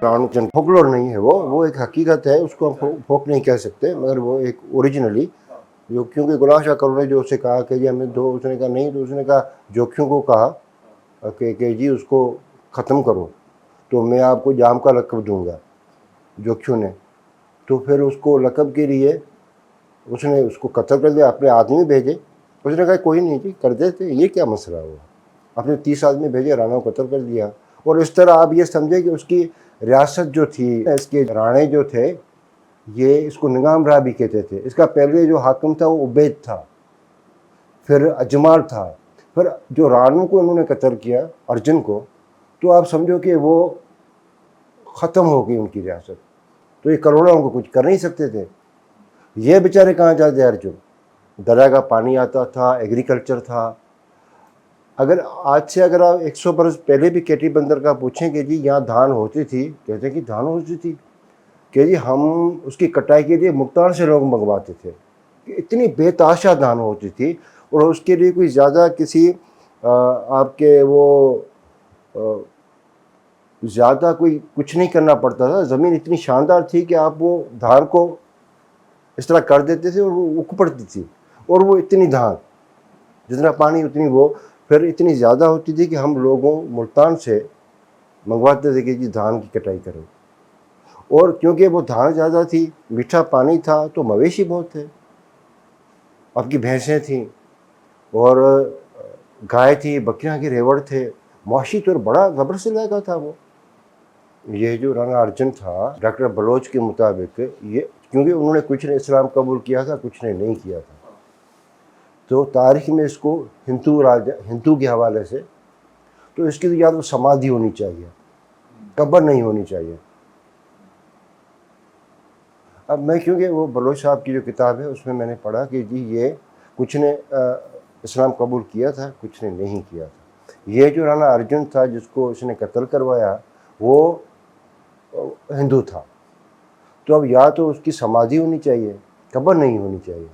राणू चंद folklore नहीं है, वो एक हकीकत है, उसको हम फोक नहीं कह सकते, मगर वो एक ओरिजिनली जो, क्योंकि गुलाम शाह करोल ने जो उससे कहा कि जी हमें दो, उसने कहा नहीं, तो उसने कहा जोखियों को कहा कि जी उसको ख़त्म करो तो मैं आपको जाम का लक़ब दूंगा, जोखियों ने। तो फिर उसको लक़ब के लिए उसने उसको कत्ल कर दिया, अपने आदमी भेजे। उसने कहा कोई नहीं जी, कर देते, ये क्या मसला हुआ। अपने 30 आदमी भेजे, राणा को कत्ल कर दिया। और इस तरह आप ये समझे कि उसकी रियासत जो थी, इसके राणे जो थे, ये इसको निगाम राह भी कहते थे। इसका पहले जो हाकिम था वो उबैद था, फिर अजमाल था, फिर जो राणू को उन्होंने कत्ल किया, अर्जुन को, तो आप समझो कि वो ख़त्म हो गई उनकी रियासत। तो ये करोड़ों उनको कुछ कर नहीं सकते थे। ये बेचारे कहाँ जाते अर्जुन, दरिया का पानी आता था, एग्रीकल्चर था। अगर आज से अगर आप 100 बरस पहले भी केटी बंदर का पूछें कि जी यहाँ धान होती थी, कहते हैं कि धान होती थी, कि जी हम उसकी कटाई के लिए मुल्तान से लोग मंगवाते थे। इतनी बेताशा धान होती थी, और उसके लिए कोई ज़्यादा किसी आपके वो ज़्यादा कोई कुछ नहीं करना पड़ता था। ज़मीन इतनी शानदार थी कि आप वो धान को इस तरह कर देते थे और वो उग पड़ती थी, और वो इतनी धान, जितना पानी उतनी वो, फिर इतनी ज़्यादा होती थी कि हम लोगों मुल्तान से मंगवाते थे कि जी धान की कटाई करो। और क्योंकि वो धान ज़्यादा थी, मीठा पानी था, तो मवेशी बहुत थे, आपकी भैंसें थीं और गाय थी, बकरियां के रेवड़ थे, मुआशी तौर बड़ा ज़बरदस्त इलाका था वो। ये जो राणा अर्जुन था, डॉक्टर बलोच के मुताबिक, ये क्योंकि उन्होंने कुछ ने इस्लाम कबूल किया था, कुछ ने नहीं किया था, तो तारीख में इसको हिंदू के हवाले से, तो इसकी तो या तो समाधि होनी चाहिए, कब्र नहीं होनी चाहिए। अब मैं क्योंकि वो बलोच साहब की जो किताब है उसमें मैंने पढ़ा कि जी ये कुछ ने इस्लाम कबूल किया था, कुछ ने नहीं किया था। ये जो राणा अर्जुन था जिसको इसने कत्ल करवाया, वो हिंदू था, तो अब या तो उसकी समाधि होनी चाहिए, कब्र नहीं होनी चाहिए।